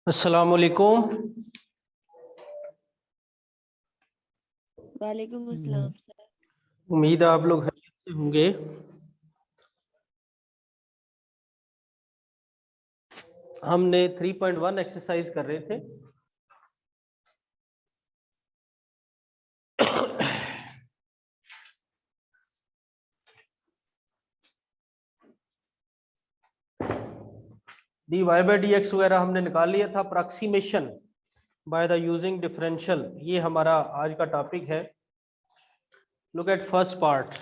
अस्सलाम वालेकुम। वालेकुम अस्सलाम सर। उम्मीद है आप लोग खैरियत से होंगे। हमने 3.1 एक्सरसाइज कर रहे थे। D Y by D X वगैरह हमने निकाल लिया था। Approximation by the using differential, ये हमारा आज का टॉपिक है। Look at first part,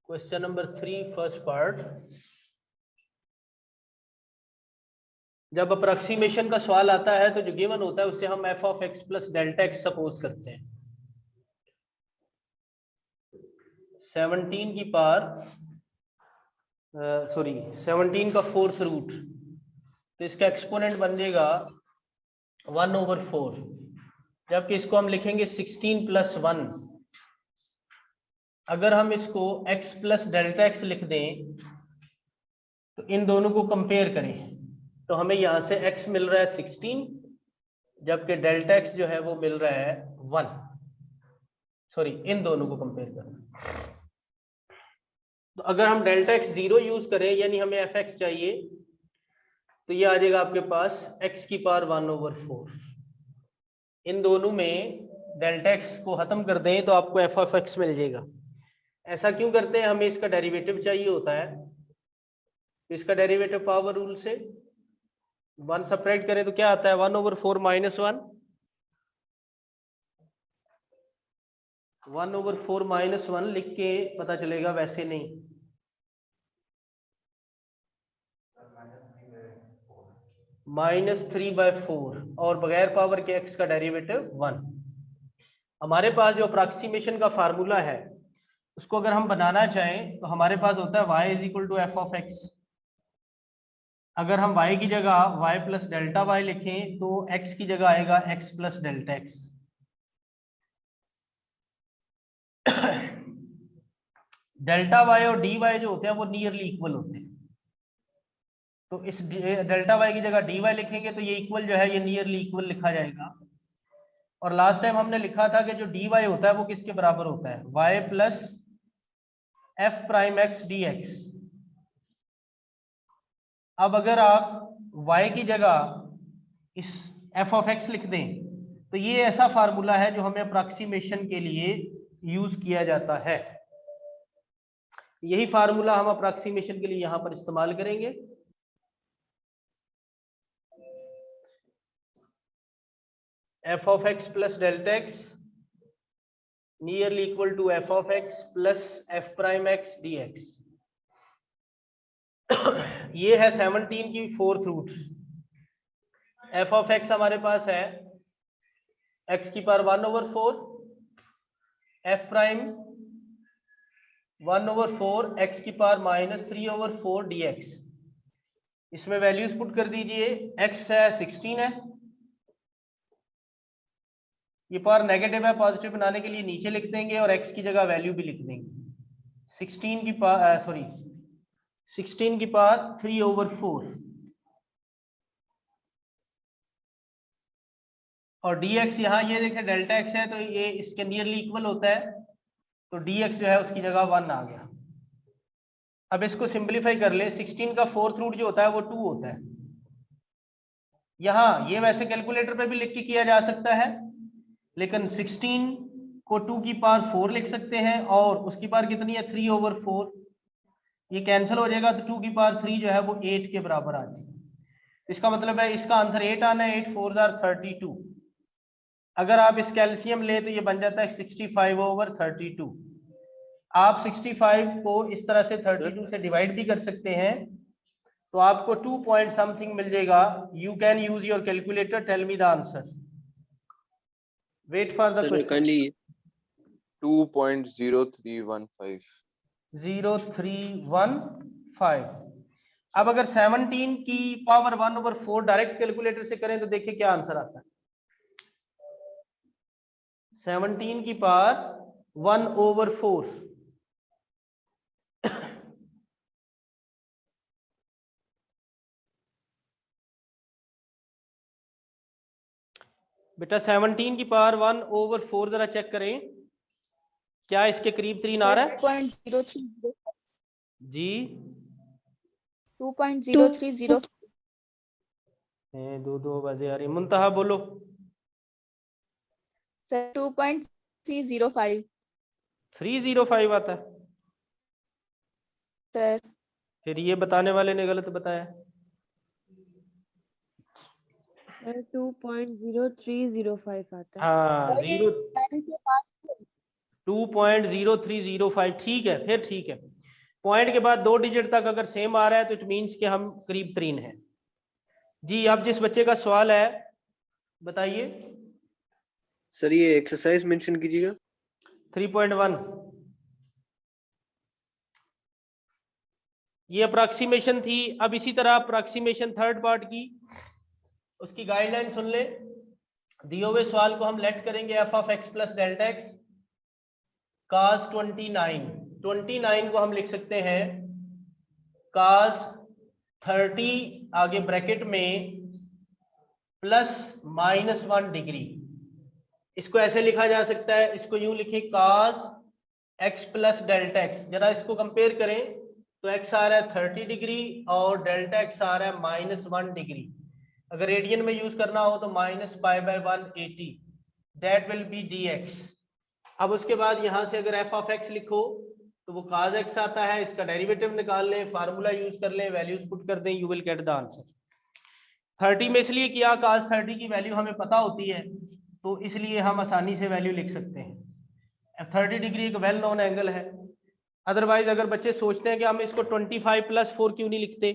question number 3 first part. जब अप्रॉक्सीमेशन का सवाल आता है तो जो गिवन होता है उससे हम F of x plus delta x suppose करते हैं। 17 की पावर 17 का फोर्थ रूट, तो इसका एक्सपोनेंट बन जाएगा 1/4। जबकि इसको हम लिखेंगे 16 + 1। अगर हम इसको x प्लस डेल्टा एक्स लिख दें तो इन दोनों को कंपेयर करें तो हमें यहां से x मिल रहा है 16, जबकि डेल्टा एक्स जो है वो मिल रहा है 1। इन दोनों को कंपेयर करना। तो अगर हम डेल्टा एक्स 0 यूज करें, यानी हमें एफ एक्स चाहिए, तो ये आ जाएगा आपके पास x की पावर 1/4। इन दोनों में डेल्टा एक्स को खत्म कर दें तो आपको एफ ऑफ एक्स मिल जाएगा। ऐसा क्यों करते हैं? हमें इसका डेरिवेटिव चाहिए होता है। इसका डेरिवेटिव पावर रूल से 1 सब्ट्रैक्ट करें तो क्या आता है? 1/4 - 1। 1/4 - 1 लिख के पता चलेगा, वैसे नहीं। -3/4 और बगैर पावर के x का डेरिवेटिव 1। हमारे पास जो अप्रॉक्सीमेशन का फार्मूला है उसको अगर हम बनाना चाहें तो हमारे पास होता है y = f of x। अगर हम y की जगह y प्लस डेल्टा y लिखें तो x की जगह आएगा x plus delta x। Delta y और dy जो होते हैं वो नियरली इक्वल होते हैं, तो इस डेल्टा y की जगह dy लिखेंगे तो ये इक्वल जो है ये नियरली इक्वल लिखा जाएगा। और लास्ट टाइम हमने लिखा था कि जो dy होता है वो किसके बराबर होता है? y plus f prime x dx। अब अगर आप y की जगह इस f ऑफ x लिख दें तो ये ऐसा फार्मूला है जो हमें अप्रॉक्सीमेशन के लिए यूज किया जाता है। यही फार्मूला हम अप्रॉक्सीमेशन के लिए यहां पर इस्तेमाल करेंगे। f of x plus delta X nearly equal to f of x plus f prime x dx। ये है 17 की fourth root. f of x हमारे पास है x की पावर 1/4, f प्राइम 1/4 x की पावर -3/4 dx। इसमें वैल्यूज पुट कर दीजिए। x है 16 है, ये पावर नेगेटिव है, पॉजिटिव बनाने के लिए नीचे लिख देंगे और x की जगह वैल्यू भी लिख देंगे। 16 की पावर 3/4 और dx यहाँ ये देखें डेल्टा x है तो ये इसके नियरली इक्वल होता है, तो dx जो है उसकी जगह 1 आ गया। अब इसको सिंपलीफाई कर ले। 16 का फोर्थ रूट जो होता है वो 2 होता है। यहाँ ये वैसे कैलकुलेटर पे भी लिख के किया जा सकता है, लेकिन 16 को 2 की पावर 4 लिख सकते हैं और उसकी पावर कितनी है? 3/4। ये कैंसिल हो जाएगा तो 2 की पावर 3 जो है वो 8 के बराबर आ जाएगी। इसका मतलब है इसका आंसर 8 आना है। 8 4 = 32। अगर आप इस कैल्शियम ले तो ये बन जाता है 65/32। आप 65 को इस तरह से 32 से डिवाइड भी कर सकते हैं तो आपको 2 पॉइंट समथिंग मिल जाएगा। You can use your calculator, tell me the answer. Wait for the question. 2.0315। 0315। अब अगर 17 की पावर 1/4 डायरेक्ट कैलकुलेटर से करें तो देखिए क्या आंसर आता है। 17 की पावर 1/4। बेटा 17 की पावर 1 ओवर 4 जरा चेक करें, क्या इसके करीब 3 आ रहा है? 2.0305 जी 2.0305 दो दो आवाजें आ रही। मुंतहा बोलो। सर 2.305 305 आता है। सर। फिर ये बताने वाले ने गलत बताया। सर 2.0305 आता है। हाँ और ये 9 के बाद 2.0305 ठीक है, फिर ठीक है। पॉइंट के बाद 2 डिजिट तक अगर सेम आ रहा है तो इट मीन्स कि हम करीब 3 है। जी अब जिस बच्चे का सवाल है बताइए। सर ये एक्सरसाइज मेंशन कीजिएगा। 3.1 ये अप्रॉक्सीमेशन थी। अब इसी तरह अप्रॉक्सीमेशन थर्ड पार्ट की, उसकी गाइडलाइन सुन ले। दिए हुए सवाल को हम लेट करेंगे f of x plus delta x कास 29 को हम लिख सकते हैं कास 30 आगे ब्रैकेट में प्लस -1 डिग्री। इसको ऐसे लिखा जा सकता है, इसको यूं लिखे कास एक्स प्लस डेल्टा एक्स। जरा इसको कंपेयर करें तो एक्स आ रहा है 30 डिग्री और डेल्टा एक्स आ रहा है -1 डिग्री। अगर रेडियन में यूज करना हो तो -π/180 दैट विल बी dx। अब उसके बाद यहां से अगर f ऑफ x लिखो तो वो cos x आता है। इसका डेरिवेटिव निकाल लें, फार्मूला यूज कर लें, वैल्यूज पुट कर दें, you will get the answer. 30 में इसलिए किया cos 30 की वैल्यू हमें पता होती है तो इसलिए हम आसानी से वैल्यू लिख सकते हैं। 30 डिग्री एक वेल नोन एंगल है। अदरवाइज अगर बच्चे सोचते हैं कि हम इसको 25+4 क्यों नहीं लिखते,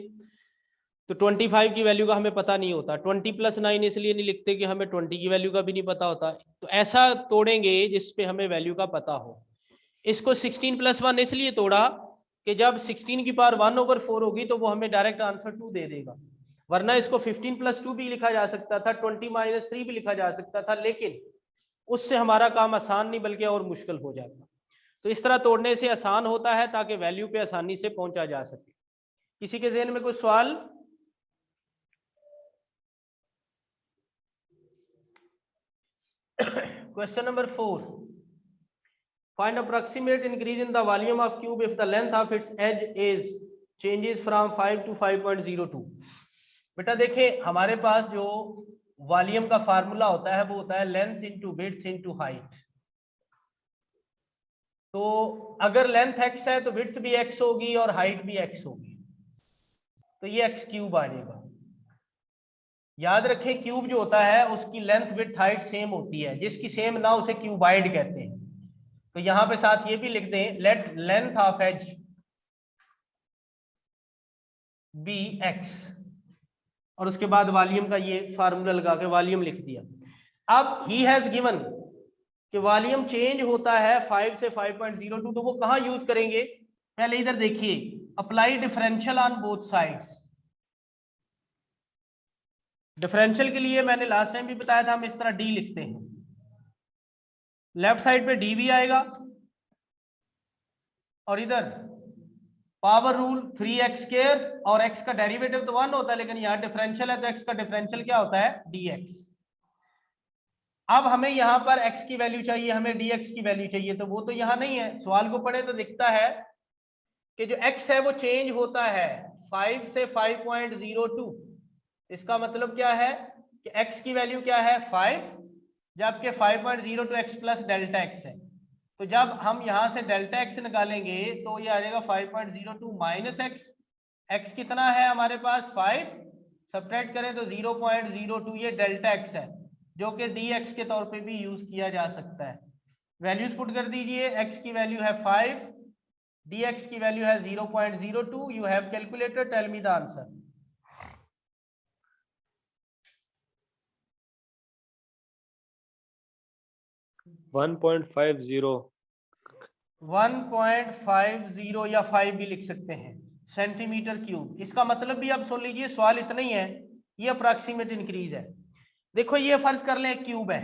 तो 25 की वैल्यू का हमें पता नहीं होता। 20+9 इसलिए नहीं लिखते कि हमें 20 की वैल्यू का भी नहीं पता होता। तो ऐसा तोड़ेंगे जिस पे हमें वैल्यू का पता हो। इसको 16+1 इसलिए तोड़ा कि जब 16 की पावर 1/4 होगी तो वो हमें डायरेक्ट आंसर 2 दे देगा। वरना इसको 15+2 भी लिखा जा सकता था, 20-3 भी लिखा जा सकता था, लेकिन उससे हमारा काम आसान नहीं बल्कि और मुश्किल हो जाता। तो इस तरह तोड़ने से आसान होता है ताकि वैल्यू पे आसानी से पहुंचा जा सके। किसी के ज़हन में कोई सवाल? Question number 4. Find approximate increase in the volume of cube if the length of its edge is changes from 5 to 5.02. बेटा देखें हमारे पास जो वॉल्यूम का फार्मूला होता है वो होता है length into width into height. तो अगर लेंथ x है तो विड्थ भी x होगी और हाइट भी x होगी, तो ये x क्यूब आ जाएगा। याद रखें क्यूब जो होता है उसकी लेंथ विड्थ हाइट सेम होती है, जिसकी सेम ना उसे क्यूबाइड कहते हैं। तो यहां पे साथ ये भी लिख दें let length of edge be x, और उसके बाद वॉल्यूम का ये फार्मूला लगा के वॉल्यूम लिख दिया। अब ही हैज गिवन कि वॉल्यूम चेंज होता है 5 से 5.02, तो वो कहां यूज करेंगे? पहले इधर देखिए, apply differential on both sides. Differential के लिए मैंने लास्ट टाइम भी बताया था, हम इस तरह डी लिखते हैं। लेफ्ट साइड पे डी भी आएगा और इधर पावर रूल 3x², और x का डेरिवेटिव तो 1 होता है, लेकिन यहाँ डिफरेंशियल है तो x का डिफरेंशियल क्या होता है? dx। अब हमें यहाँ पर x की वैल्यू चाहिए, हमें dx की वैल्यू चाहिए, तो वो तो यहाँ नहीं है। सवाल को पढ़े तो दिखता है कि जो x है वो चेंज होता है 5 से 5.02। इसका मतलब क्या है कि x की वैल्यू क्या है? 5, जबकि 5.02 x प्लस डेल्टा x है। तो जब हम यहां से डेल्टा x निकालेंगे तो ये आ जाएगा 5.02 माइनस x। x कितना है हमारे पास? 5। सब्ट्रैक्ट करें तो 0.02, ये डेल्टा x है जो कि dx के तौर पे भी यूज किया जा सकता है। वैल्यूज पुट कर दीजिए। x की वैल्यू है 5, dx की वैल्यू है 0.02। You have calculated, tell me the answer. One 1.50 या 5 भी लिख सकते हैं, सेंटीमीटर क्यूब। इसका मतलब भी आप सुन लीजिए, सवाल इतना ही है, ये अप्रॉक्सीमेट इंक्रीज है। देखो ये फर्ज कर लें एक क्यूब है,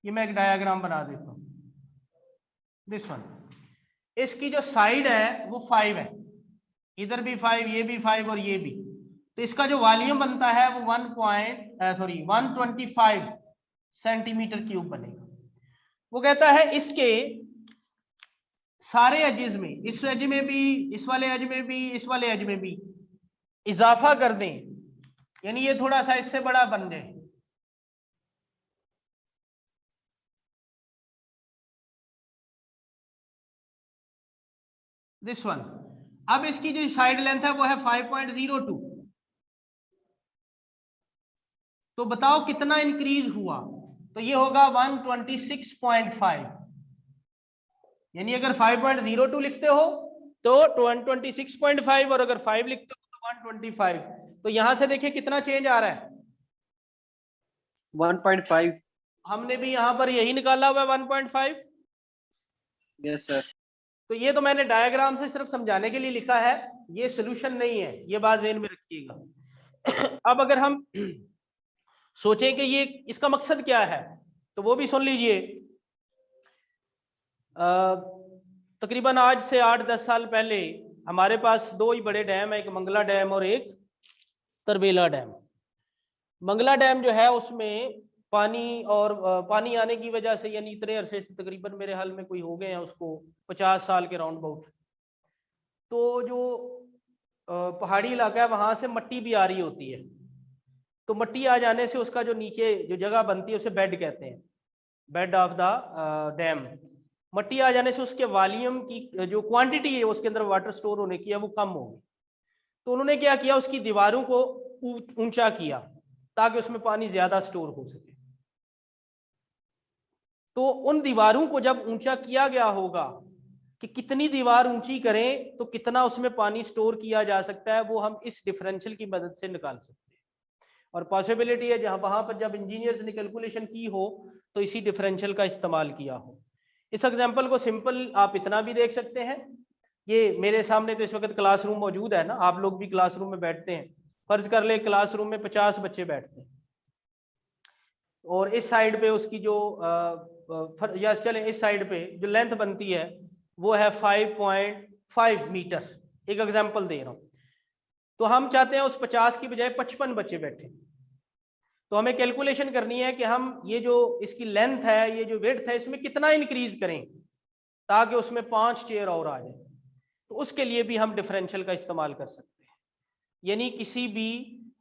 ये मैं एक डायग्राम बना देता हूं। दिस वन, इसकी जो साइड है वो 5 है, इधर भी 5, ये भी 5 और ये भी। तो इसका जो वॉल्यूम बनता है वो 125 सेंटीमीटर क्यूब बनेगा। वो कहता है इसके सारे एजेस में, इस एज में भी, इस वाले एज में भी, इस वाले एज में भी इजाफा कर दें, यानी ये थोड़ा सा इससे बड़ा बन जाए, दिस वन। अब इसकी जो साइड लेंथ है वो है 5.02, तो बताओ कितना इंक्रीज हुआ? तो ये होगा 126.5, यानी अगर 5.02 लिखते हो तो 126.5, और अगर 5 लिखते हो तो 125। तो यहां से देखिए कितना चेंज आ रहा है, 1.5। हमने भी यहां पर यही निकाला हुआ है 1.5। Yes sir. तो ये तो मैंने डायग्राम से सिर्फ समझाने के लिए लिखा है, ये सोल्यूशन नहीं है, ये बात ज़हन में रखिएगा। अब अगर हम सोचें कि ये इसका मकसद क्या है, तो वो भी सुन लीजिए। तकरीबन आज से 8-10 साल पहले हमारे पास दो ही बड़े डैम है, एक मंगला डैम और एक तरबेला डैम। मंगला डैम जो है उसमें पानी और पानी आने की वजह से, यानी इतने अरसे से, तकरीबन मेरे हाल में कोई हो गए हैं उसको 50 साल के राउंड अबाउट, तो जो पहाड़ी इलाका है वहां से मट्टी भी आ रही होती है। तो मट्टी आ जाने से उसका जो नीचे जो जगह बनती है उसे बेड कहते हैं, बेड ऑफ द डैम। मट्टी आ जाने से उसके वॉल्यूम की जो क्वांटिटी है उसके अंदर वाटर स्टोर होने की है वो कम होगी। तो उन्होंने क्या किया, उसकी दीवारों को ऊंचा किया ताकि उसमें पानी ज्यादा स्टोर हो सके। तो उन दीवारों को जब ऊंचा किया गया होगा कि कितनी दीवार ऊंची करें तो कितना उसमें पानी स्टोर किया जा सकता है, वो हम इस डिफरेंशियल की मदद से निकाल सकते हैं। और पॉसिबिलिटी है जहां वहां पर जब इंजीनियर्स ने कैलकुलेशन की हो तो इसी डिफरेंशियल का इस्तेमाल किया हो। इस एग्जांपल को सिंपल आप इतना भी देख सकते हैं, ये मेरे सामने तो इस वक्त क्लासरूम मौजूद है ना, आप लोग भी क्लासरूम में बैठते हैं। फर्ज कर ले क्लासरूम में 50 बच्चे बैठते हैं, और इस साइड पे उसकी जो या चले इस साइड पे जो लेंथ बनती है वो है 5.5 मीटर, एक एग्जांपल दे रहा हूं। तो हम चाहते हैं उस 50 की बजाय 55 बच्चे बैठे। तो हमें कैलकुलेशन करनी है कि हम ये जो इसकी लेंथ है, ये जो विड्थ है, इसमें कितना इंक्रीज करें ताकि उसमें 5 चेयर और आ जाए। तो उसके लिए भी हम डिफरेंशियल का इस्तेमाल कर सकते हैं, यानी किसी भी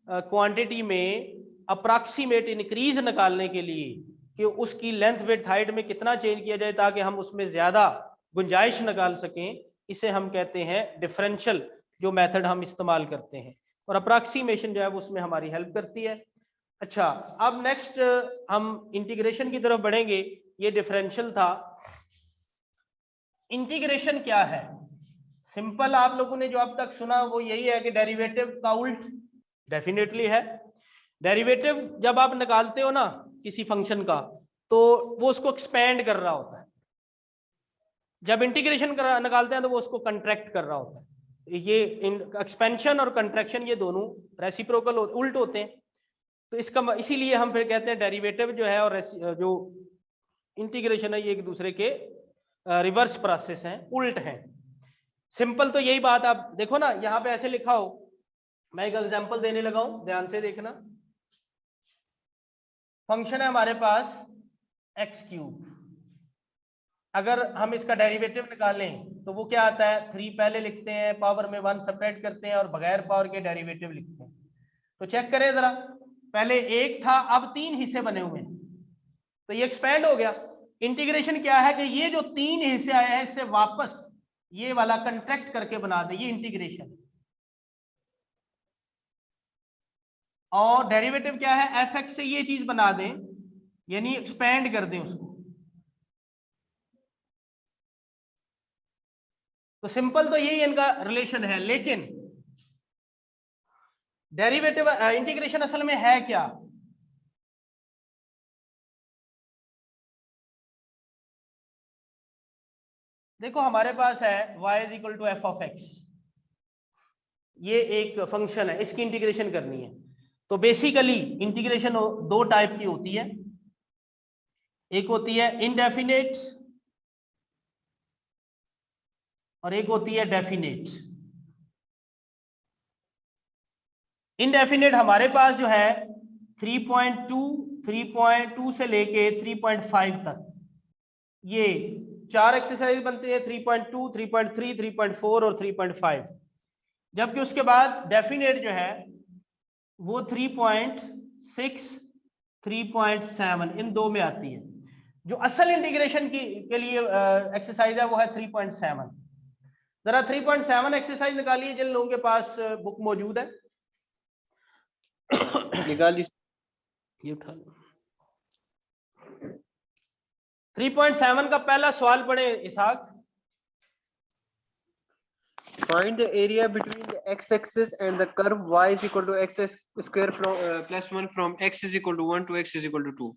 क्वांटिटी में अप्रॉक्सीमेट इंक्रीज निकालने के लिए कि उसकी लेंथ विड्थ हाइट में कितना चेंज किया जाए ताकि हम उसमें ज्यादा गुंजाइश निकाल सकें, इसे हम कहते हैं डिफरेंशियल, जो मेथड हम इस्तेमाल करते हैं। और अप्रॉक्सीमेशन जो है वो उसमें हमारी हेल्प करती है। अच्छा, अब नेक्स्ट हम इंटीग्रेशन की तरफ बढ़ेंगे। ये डिफरेंशियल था। इंटीग्रेशन क्या है? सिंपल आप लोगों ने जो अब तक सुना वो यही है कि डेरिवेटिव का उल्ट डेफिनेटली है। डेरिवेटिव जब आप निकालते हो ना किसी फंक्शन का, तो वो उसको एक्सपेंड कर रहा होता है। जब इंटीग्रेशन निकालते हैं तो वो उसको कंट्रैक्ट कर रहा होता है। ये एक्सपेंशन और कंट्रैक्शन ये दोनों रेसिप्रोकल उल्ट होते हैं। तो इसका इसीलिए हम फिर कहते हैं डेरिवेटिव जो है और जो इंटीग्रेशन है ये एक दूसरे के रिवर्स प्रोसेस हैं, उल्ट हैं। सिंपल तो यही बात आप देखो ना, यहां पे ऐसे लिखा हो, मैं एक एग्जांपल देने लगा हूं, ध्यान से देखना। फंक्शन है हमारे पास x3। अगर हम इसका डेरिवेटिव निकालें तो वो क्या आता है, 3 पहले लिखते हैं, पावर में 1 सब्ट्रैक्ट करते हैं और बगैर पावर के डेरिवेटिव लिखते हैं। तो चेक करें जरा, पहले 1 था, अब 3 हिस्से बने हुए हैं, तो ये एक्सपेंड हो गया। इंटीग्रेशन क्या है कि ये जो 3 हिस्से आए हैं इससे वापस ये वाला कंट्रैक्ट करके बना दे, ये इंटीग्रेशन। और डेरिवेटिव क्या है, fx से ये चीज बना दें, यानी एक्सपेंड कर दें उसको। तो सिंपल तो यही इनका रिलेशन है। लेकिन डेरिवेटिव इंटीग्रेशन असल में है क्या? देखो हमारे पास है y is equal to f(x), ये एक फंक्शन है, इसकी इंटीग्रेशन करनी है। तो बेसिकली इंटीग्रेशन दो टाइप की होती है, एक होती है इनडेफिनेट और एक होती है डेफिनेट। इनडेफिनेट हमारे पास जो है 3.2 से लेके 3.5 तक ये 4 एक्सरसाइज बनती है, 3.2, 3.3, 3.4 और 3.5। जबकि उसके बाद डेफिनेट जो है वो 3.6, 3.7 इन दो में आती है। जो असल इंटीग्रेशन के लिए एक्सरसाइज है वो है 3.7। जरा 3.7 एक्सरसाइज निकालिए जिन लोगों के पास बुक मौजूद है। निकाली। ये उठा लो। 3.7 का पहला सवाल पढ़े इसहाक। Find the area between the x-axis and the curve y is equal to x square from plus 1 from x is equal to 1 to x is equal to 2.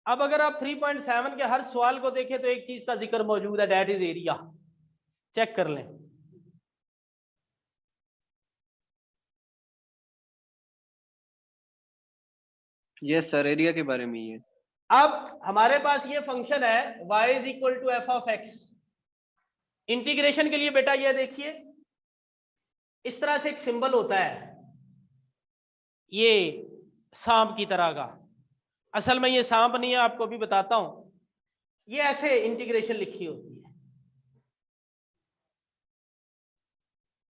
अब अगर आप 3.7 के हर सवाल को देखें तो एक चीज का जिक्र मौजूद है, दैट इज एरिया। चेक कर लें। यस सर, एरिया के बारे में ही है। अब हमारे पास ये फंक्शन है y is equal to F of X. Integration के लिए बेटा ये देखिए इस तरह से एक सिंबल होता है, ये सांप की तरह का। असल में ये सांप नहीं है, आपको भी बताता हूं। ये ऐसे इंटीग्रेशन लिखी होती है,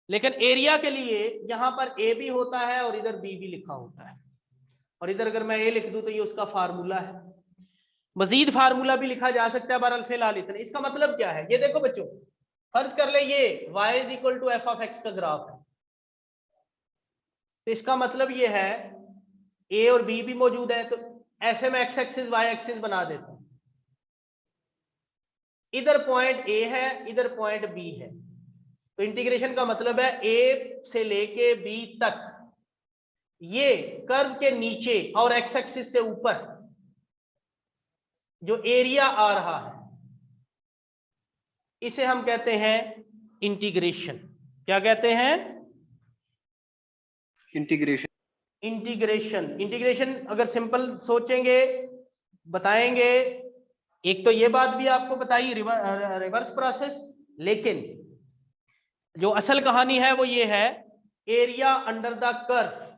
लेकिन एरिया के लिए यहां पर ए भी होता है और इधर बी भी लिखा होता है। और इधर अगर मैं ए लिख दूं तो ये उसका फार्मूला है। मजीद फार्मूला भी लिखा जा सकता है, बहरहाल फिलहाल इतना। इसका मतलब क्या है, ये देखो बच्चों, फर्ज कर ले ये y is equal to F of X का ग्राफ है। तो इसका मतलब ये है a और b भी मौजूद है, तो ऐसे में x एक्सिस y एक्सिस बना देता हूं। इधर पॉइंट a है, इधर पॉइंट b है। तो इंटीग्रेशन का मतलब है a से लेके b तक ये कर्व के नीचे और x एक्सिस से ऊपर जो एरिया आ रहा है इसे हम कहते हैं इंटीग्रेशन। क्या कहते हैं? इंटीग्रेशन। इंटीग्रेशन अगर सिंपल सोचेंगे, बताएंगे, एक तो ये बात भी आपको बताई रिवर्स प्रोसेस, लेकिन जो असल कहानी है वो ये है area under the curve.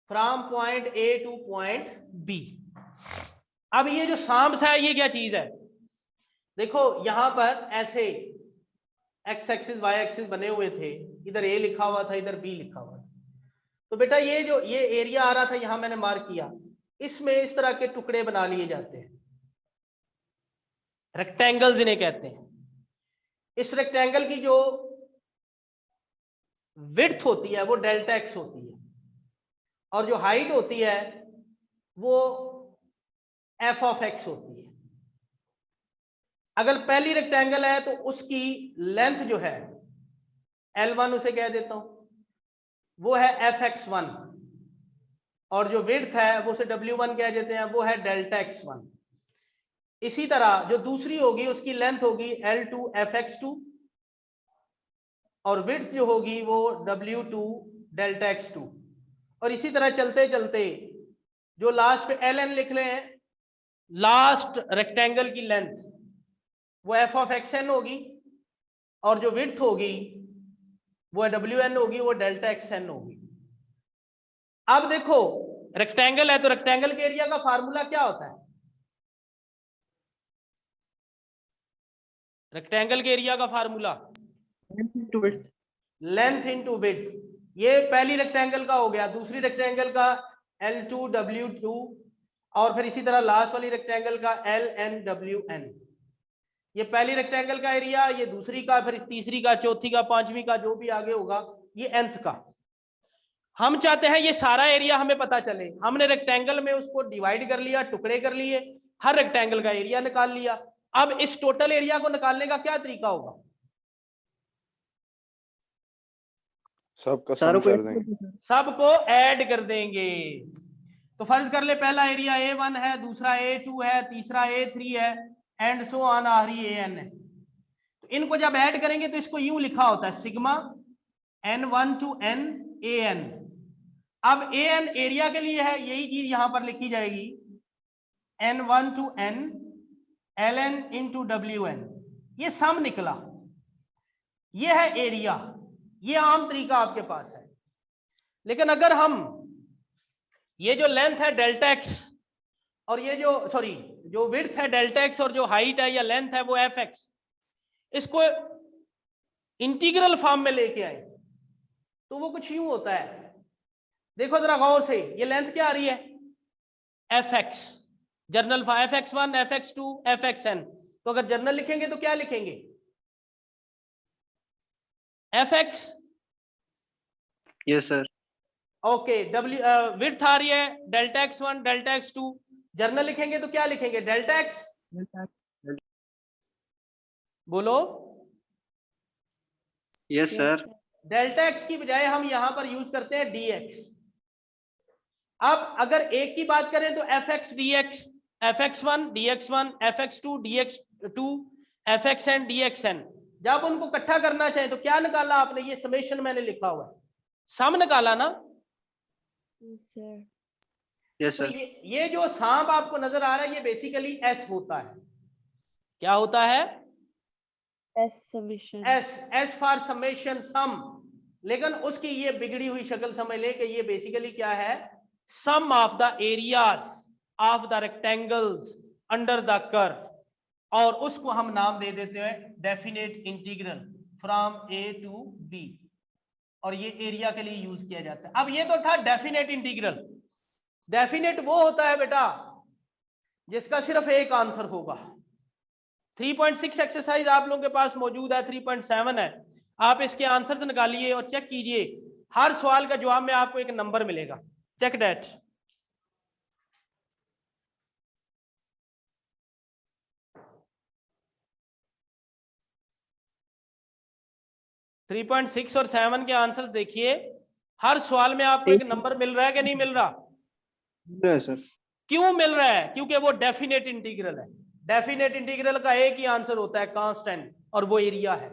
From point A to point B. अब ये जो सांप है ये क्या चीज है? देखो यहां पर ऐसे एक्स एक्सिस वाई एक्सिस बने हुए थे, इधर ए लिखा हुआ था, इधर बी लिखा हुआ था। तो बेटा ये एरिया आ रहा था, यहां मैंने मार्क किया, इसमें इस तरह के टुकड़े बना लिए जाते हैं, रेक्टेंगल्स इन्हें कहते हैं। इस रेक्टेंगल की जो विड्थ होती है वो डेल्टा एक्स होती है, और जो हाइट होती है वो एफ ऑफ एक्स होती है। अगर पहली रेक्टेंगल है तो उसकी लेंथ जो है L1 उसे कह देता हूं, वो है fx1, और जो विड्थ है वो उसे W1 कह देते हैं, वो है डेल्टा x1। इसी तरह जो दूसरी होगी उसकी लेंथ होगी L2 fx2, और विड्थ जो होगी वो W2 डेल्टा x2। और इसी तरह चलते चलते जो लास्ट पे Ln लिख रहे हैं, लास्ट रेक्टेंगल की लेंथ वो एफ ऑफ एक्स एन होगी, और जो विड्थ होगी वो डब्ल्यू एन होगी, वो डेल्टा एक्स एन होगी। अब देखो रेक्टेंगल है तो रेक्टेंगल के एरिया का फार्मूला क्या होता है? रेक्टेंगल के एरिया का फार्मूला लेंथ इंटू विड्थ। ये पहली रेक्टेंगल का हो गया, दूसरी रेक्टेंगल का L2 W2, और फिर इसी तरह लास्ट वाली रेक्टेंगल का LN WN। ये पहली रेक्टेंगल का एरिया, ये दूसरी का, फिर तीसरी का, चौथी का, पांचवी का, जो भी आगे होगा ये nth का। हम चाहते हैं ये सारा एरिया हमें पता चले। हमने रेक्टेंगल में उसको डिवाइड कर लिया, टुकड़े कर लिए, हर रेक्टेंगल का एरिया निकाल लिया। अब इस टोटल एरिया को निकालने का क्या तरीका होगा? सबको ऐड कर देंगे। तो फर्ज कर ले पहला एरिया A1 है, दूसरा A2 है, तीसरा A3 है, एंड सो ऑन, आखिरी AN है। तो इनको जब ऐड करेंगे तो इसको यूं लिखा होता है sigma N1 to N AN। अब AN एरिया के लिए है, यही चीज यहां पर लिखी जाएगी N1 to N LN into WN। ये सम निकला, ये है एरिया, ये आम तरीका आपके पास है। लेकिन अगर हम ये जो लेंथ है डेल्टा एक्स और ये जो विड्थ है डेल्टा एक्स और जो हाइट है या लेंथ है वो एफ एक्स, इसको इंटीग्रल फॉर्म में लेके आए तो वो कुछ यूं होता है। देखो जरा गौर से, ये लेंथ क्या आ रही है, f x, general form f x one, F x two, F x n. तो अगर जर्नल लिखेंगे तो क्या लिखेंगे, f x, yes sir. Okay, डब्ल्यू विड्थ आ रही है delta x one, delta x two. General लिखेंगे तो क्या लिखेंगे, डेल्टा एक्स, बोलो यस सर। डेल्टा एक्स की बजाय हम यहां पर यूज करते हैं dx। अब अगर एक की बात करें तो F x D X, F x one D X one, F x two D X two, F x N D X N. जब उनको इकट्ठा करना चाहे तो क्या निकाला आपने, ये समेशन मैंने लिखा हुआ है, सम निकाला ना। यस तो सर। ये जो सांप आपको नजर आ रहा है ये बेसिकली एस होता है। क्या होता है, एस फॉर समेशन सम। लेकिन उसकी ये बिगड़ी हुई शक्ल समझ ले कि ये बेसिकली क्या है, sum of the areas of the rectangles under the curve, और उसको हम नाम दे देते हैं definite integral from a to b, और ये एरिया के लिए यूज किया जाता है। अब ये तो था डेफिनेट इंटीग्रल। डेफिनेट वो होता है बेटा जिसका सिर्फ एक आंसर होगा। 3.6 एक्सरसाइज आप लोगों के पास मौजूद है, 3.7 है, आप इसके आंसर्स निकालिए और चेक कीजिए, हर सवाल का जवाब में आपको एक नंबर मिलेगा। Check that. थ्री 3.6 और 7 के आंसर्स देखिए, हर सवाल में आपको एक नंबर मिल रहा है कि नहीं मिल रहा, सर। क्यों मिल रहा है, क्योंकि वो डेफिनेट इंटीग्रल है। डेफिनेट इंटीग्रल का एक ही आंसर होता है कांस्टेंट, और वो एरिया है।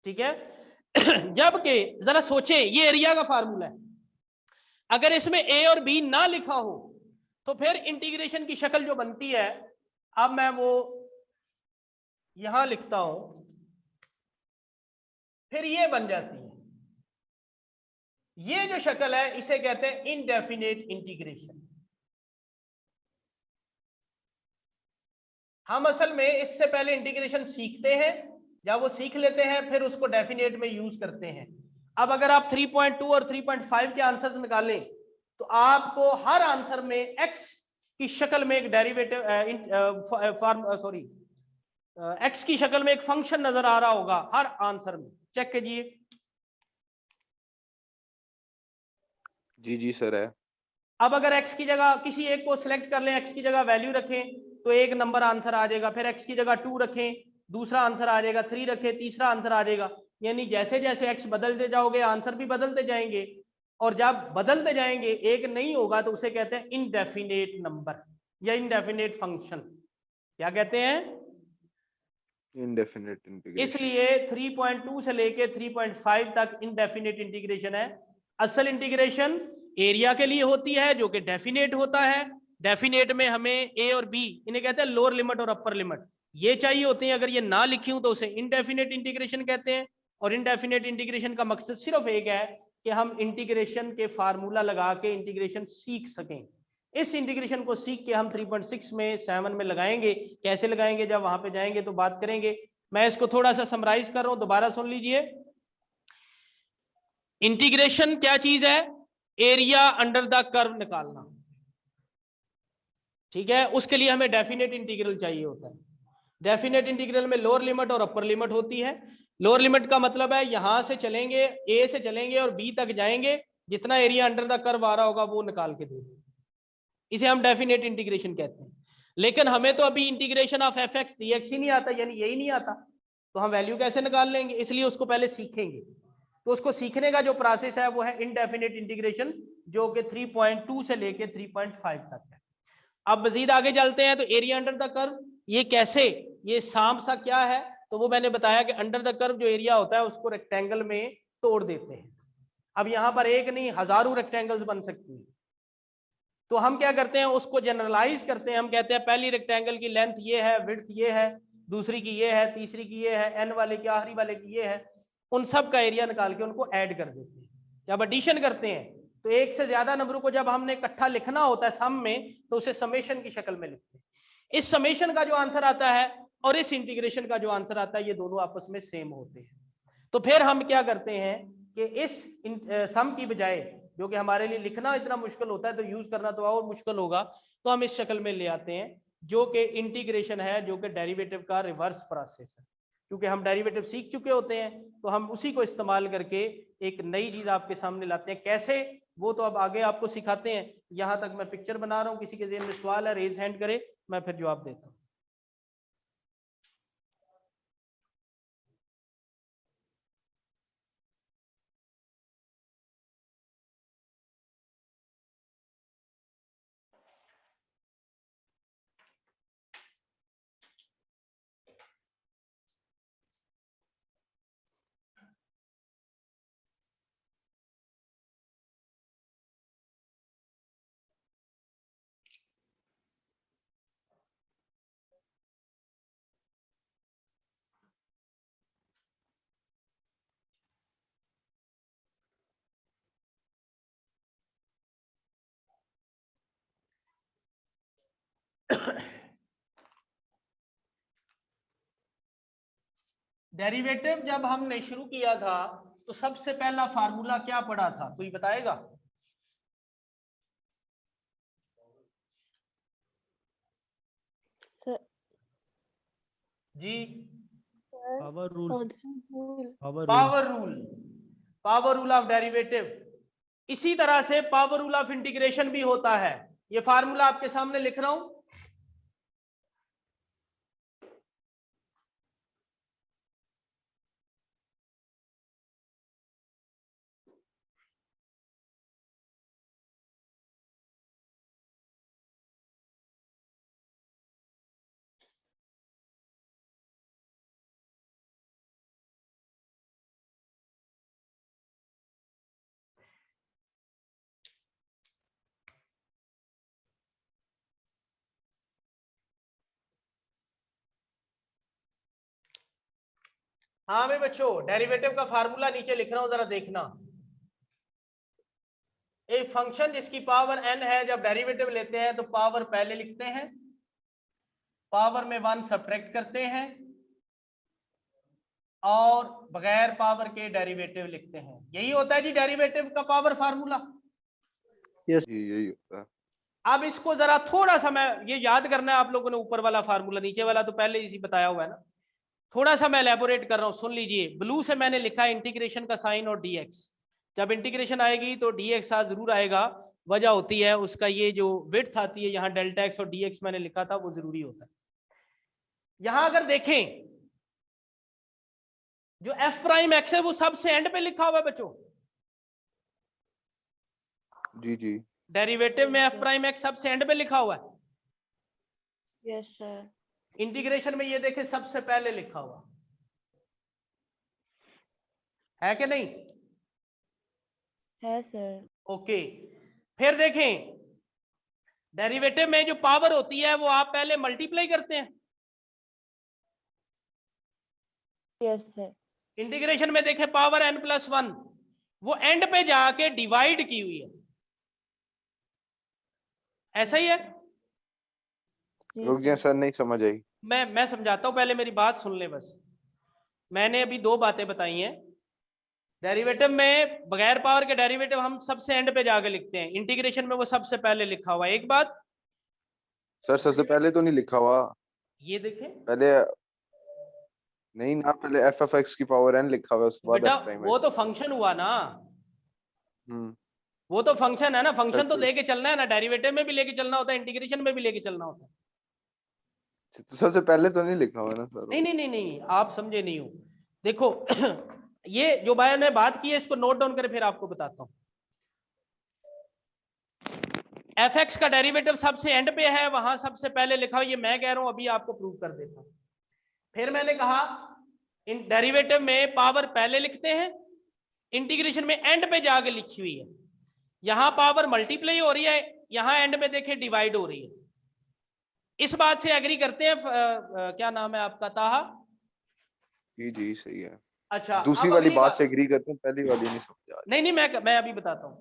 ठीक है जबकि जरा सोचें, ये एरिया का फार्मूला है, अगर इसमें ए और बी ना लिखा हो तो फिर इंटीग्रेशन की शक्ल जो बनती है, अब मैं वो यहां लिखता हूं, फिर ये बन जाती है। ये जो शक्ल है इसे कहते हैं इनडेफिनेट इंटीग्रेशन। हम असल में इससे पहले इंटीग्रेशन सीखते हैं, जब वो सीख लेते हैं फिर उसको डेफिनेट में यूज करते हैं। अब अगर आप 3.2 और 3.5 के आंसर्स निकालें तो आपको हर आंसर में एक्स की शक्ल में एक डेरिवेटिव एक्स की शक्ल में एक फंक्शन नजर आ रहा होगा हर आंसर में। चेक कीजिए। जी सर है। अब अगर एक्स की जगह किसी एक को सिलेक्ट कर लें, एक्स की जगह वैल्यू रखें तो एक नंबर आंसर आ जाएगा, फिर एक्स की जगह 2 रखें दूसरा आंसर आ जाएगा, 3 रखें तीसरा आंसर आ जाएगा। यानी जैसे जैसे एक्स बदलते जाओगे आंसर भी बदलते जाएंगे, और जब बदलते जाएंगे एक नहीं होगा तो उसे कहते हैं इनडेफिनेट नंबर या इनडेफिनेट फंक्शन। क्या कहते हैं, इनडेफिनेट इंटीग्रेशन। इसलिए 3.2 से लेके 3.5 तक इनडेफिनेट इंटीग्रेशन है। असल इंटीग्रेशन एरिया के लिए होती है जो कि डेफिनेट होता है। डेफिनेट में हमें ए और बी, इन्हें कहते हैं लोअर लिमिट और अपर लिमिट, ये चाहिए होते हैं। अगर ये ना लिखी हूं तो उसे इनडेफिनेट इंटीग्रेशन कहते हैं। और इनडेफिनेट इंटीग्रेशन का मकसद सिर्फ एक है कि हम इंटीग्रेशन के फार्मूला लगा के इंटीग्रेशन सीख सकें। इस इंटीग्रेशन को सीख के हम 3.6 में 7 में लगाएंगे। कैसे लगाएंगे जब वहां पे जाएंगे तो बात करेंगे। मैं इसको थोड़ा सा समराइज कर रहा हूं, दोबारा सुन लीजिए। इंटीग्रेशन क्या चीज है, एरिया अंडर द कर्व निकालना। ठीक है, उसके लिए हमें डेफिनेट इंटीग्रल चाहिए होता है। डेफिनेट इंटीग्रल में लोअर लिमिट और अपर लिमिट होती है। लोअर लिमिट का मतलब है यहां से चलेंगे, ए से चलेंगे और बी तक जाएंगे, जितना एरिया अंडर द कर्व आ रहा होगा वो निकाल के देंगे, इसे हम डेफिनेट इंटीग्रेशन कहते हैं। लेकिन हमें तो अभी integration of F x D x ही नहीं आता, यानी यही नहीं आता, तो हम वैल्यू कैसे निकाल लेंगे, इसलिए उसको पहले सीखेंगे। तो उसको सीखने का जो प्रोसेस है वो है इनडेफिनेट इंटीग्रेशन, जो कि 3.2 से लेके 3.5 तक है। अब मजीद आगे चलते हैं तो एरिया अंडर द कर्व, ये कैसे, ये सांप सा क्या है, तो वो मैंने बताया कि अंडर द कर्व जो एरिया होता है उसको रेक्टेंगल में तोड़ देते हैं। अब यहां पर एक नहीं हजारों रेक्टेंगल्स बन सकती है, तो हम क्या करते हैं उसको जनरलाइज करते हैं। हम कहते हैं पहली रेक्टेंगल की लेंथ ये है, विड्थ ये है, दूसरी की ये है, तीसरी की ये है, n वाले की, आखिरी वाले की ये है, उन सब का एरिया निकाल के उनको ऐड कर देते हैं। जब एडिशन करते हैं तो एक से ज्यादा नंबरों को जब हमने इकट्ठा लिखना होता है सम में, तो उसे समेशन की शक्ल में लिखते हैं। इस समेशन का जो आंसर आता है और इस इंटीग्रेशन का जो आंसर आता है, ये दोनों आपस में सेम होते हैं। तो फिर हम क्या करते हैं कि इस सम की बजाय, जो कि हमारे लिए लिखना इतना मुश्किल होता है तो यूज करना तो और मुश्किल होगा, तो हम इस शक्ल में ले आते हैं, जो कि इंटीग्रेशन है, जो कि डेरिवेटिव का रिवर्स प्रोसेस है। क्योंकि हम डेरिवेटिव सीख चुके होते हैं तो हम उसी को इस्तेमाल करके एक नई चीज आपके सामने लाते हैं। कैसे, वो तो अब आगे आपको सिखाते हैं। यहां तक मैं पिक्चर बना रहा हूं, किसी के ज़हन में सवाल है रेज हैंड करे, मैं फिर जवाब देता हूं। डेरिवेटिव जब हमने शुरू किया था तो सबसे पहला फार्मूला क्या पढ़ा था, कोई बताएगा? Sir ji, power rule, power rule, power rule of derivative. इसी तरह से पावर रूल ऑफ इंटीग्रेशन भी होता है। ये फार्मूला आपके सामने लिख रहा हूं। हाँ भाई बच्चों, डेरिवेटिव का फार्मूला नीचे लिख रहा हूं, जरा देखना। एक फंक्शन जिसकी पावर n है, जब डेरिवेटिव लेते हैं तो पावर पहले लिखते हैं, पावर में 1 सब्ट्रैक्ट करते हैं और बगैर पावर के डेरिवेटिव लिखते हैं। यही होता है जी डेरिवेटिव का पावर फार्मूला। यही होता है। अब इसको जरा थोड़ा सा, मैं ये याद करना है आप लोगों ने, ऊपर वाला फार्मूला, नीचे वाला तो पहले इसी बताया हुआ है ना। थोड़ा सा मैं एलैबोरेट कर रहा हूं, सुन लीजिए। ब्लू से मैंने लिखा इंटीग्रेशन का साइन और dx। जब इंटीग्रेशन आएगी तो dx जरूर आएगा, वजह होती है उसका ये जो विड्थ आती है, यहाँ डेल्टा एक्स और dx मैंने लिखा था, वो जरूरी होता है। यहां अगर देखें, जो f प्राइम एक्स है वो सबसे एंड पे लिखा हुआ है बच्चों। जी जी, डेरिवेटिव में f प्राइम एक्स सबसे एंड पे लिखा हुआ है। Yes sir. इंटीग्रेशन में ये देखें सबसे पहले लिखा हुआ है कि नहीं? है सर। ओके, फिर देखें डेरिवेटिव में जो पावर होती है वो आप पहले मल्टीप्लाई करते हैं। Yes sir. इंटीग्रेशन में देखें पावर n+1, वो एंड पे जाके डिवाइड की हुई है, ऐसा ही है। रुक जाए सर, नहीं समझ आई। मैं समझाता हूं, पहले मेरी बात सुन ले बस। मैंने अभी 2 बातें बताई हैं। डेरिवेटिव में बगैर पावर के डेरिवेटिव हम सबसे एंड पे जाके लिखते हैं, इंटीग्रेशन में वो सबसे पहले लिखा हुआ है। एक बात सर सबसे पहले तो नहीं लिखा हुआ, ये देखें पहले नहीं ना, पहले f(x) की पावर n लिखा हुआ है, उसके बाद बेटा, f प्राइम वो तो फंक्शन हुआ ना, हम्म वो तो फंक्शन है ना, फंक्शन तो सर, लेके चलना है ना, डेरिवेटिव में भी लेके चलना होता है, इंटीग्रेशन में भी लेके चलना होता है। तो सबसे पहले तो नहीं लिखा हुआ ना सर। नहीं नहीं नहीं नहीं, आप समझे नहीं हो। देखो ये जो भाई ने बात की है, इसको नोट डाउन करके फिर आपको बताता हूं। f(x) का डेरिवेटिव सबसे एंड पे है, वहां सबसे पहले लिखा हो, ये मैं कह रहा हूं, अभी आपको प्रूव कर देता हूं। फिर मैंने कहा इन डेरिवेटिव में पावर पहले लिखते हैं, इंटीग्रेशन में एंड पे जाके लिखी हुई है। यहां पावर मल्टीप्लाई हो रही है, यहां एंड पे देखें डिवाइड हो रही है। इस बात से एग्री करते हैं? क्या नाम है आपका? ताहा। जी सही है। अच्छा, दूसरी अब वाली अगली बात से एग्री करते हैं, पहली वाली नहीं समझ आ नहीं मैं अभी बताता हूं।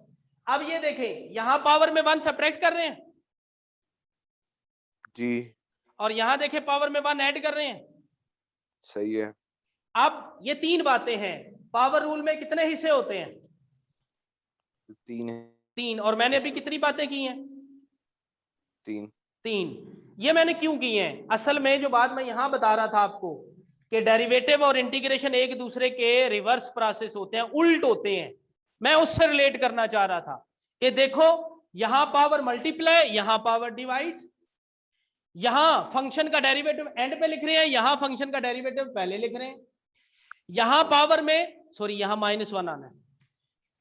अब ये देखें, यहां पावर में 1 सब्ट्रैक्ट कर रहे हैं रही। जी और यहां देखें पावर में 1 ऐड कर रहे हैं। सही है। अब ये 3 बातें हैं। पावर रूल में कितने हिस्से होते हैं? 3 है। 3। और मैंने अभी कितनी बातें की हैं? 3। 3। ये मैंने क्यों की हैं? असल में जो बात मैं यहां बता रहा था आपको कि डेरिवेटिव और इंटीग्रेशन एक दूसरे के रिवर्स प्रोसेस होते हैं, उल्ट होते हैं। मैं उससे रिलेट करना चाह रहा था कि देखो, यहां पावर मल्टीप्लाई, यहां पावर डिवाइड, यहां फंक्शन का डेरिवेटिव एंड पे लिख रहे हैं, यहां फंक्शन का डेरिवेटिव पहले लिख रहे हैं। यहां पावर में, सॉरी यहां -1 आना है,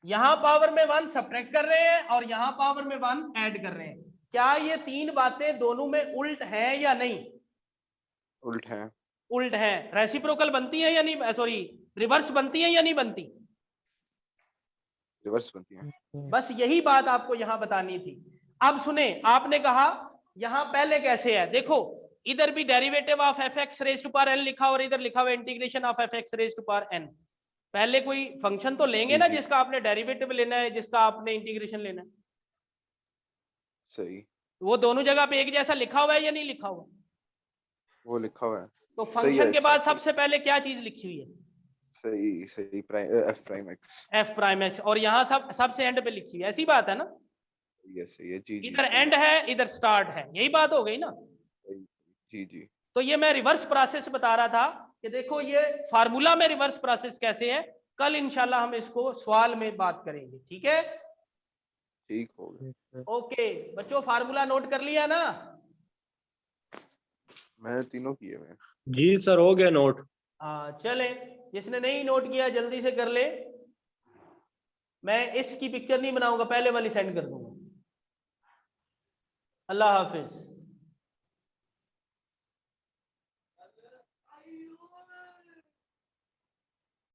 यहां पावर में 1 सब्ट्रैक्ट कर रहे हैं और यहां पावर में 1 ऐड कर रहे हैं। क्या ये 3 बातें दोनों में उल्ट है या नहीं? उल्ट है। उल्ट है। रेसिप्रोकल बनती है या नहीं, सॉरी रिवर्स बनती है या नहीं बनती? रिवर्स बनती है। बस यही बात आपको यहां बतानी थी। अब सुने, आपने कहा यहां पहले कैसे है, देखो इधर भी derivative of F X raise to power N लिखा और इधर लिखा हुआ integration of F X raise to power N. पहले कोई फंक्शन तो लेंगे जी ना जी जिसका आपने डेरिवेटिव लेना है, जिसका आपने इंटीग्रेशन लेना है। सही। वो दोनों जगह पे एक जैसा लिखा हुआ है या नहीं लिखा हुआ? वो लिखा हुआ है। तो सही है। फंक्शन के अच्छा बाद सही सबसे पहले क्या चीज लिखी हुई है? सही सही prime F prime x. F prime x. और यहां सबसे एंड पे लिखी हुई है, ऐसी बात है ना? सही है। जी इधर सही एंड है, इधर स्टार्ट है, यही बात हो गई ना? सही। जी तो ये मैं रिवर्स प्रोसेस बता रहा था कि देखो ये फार्मूला में रिवर्स प्रोसेस कैसे है। कल इंशाल्लाह हम इसको सवाल में बात करेंगे, ठीक है? ठीक हो गया। ओके बच्चों, फार्मूला नोट कर लिया ना? मैंने तीनों किए हुए हैं। जी सर, हो गया नोट। हाँ चले, जिसने नहीं नोट किया जल्दी से कर ले। मैं इसकी पिक्चर नहीं बनाऊंगा, पहले वाली सेंड कर दूंगा। अल्लाह हाफिज।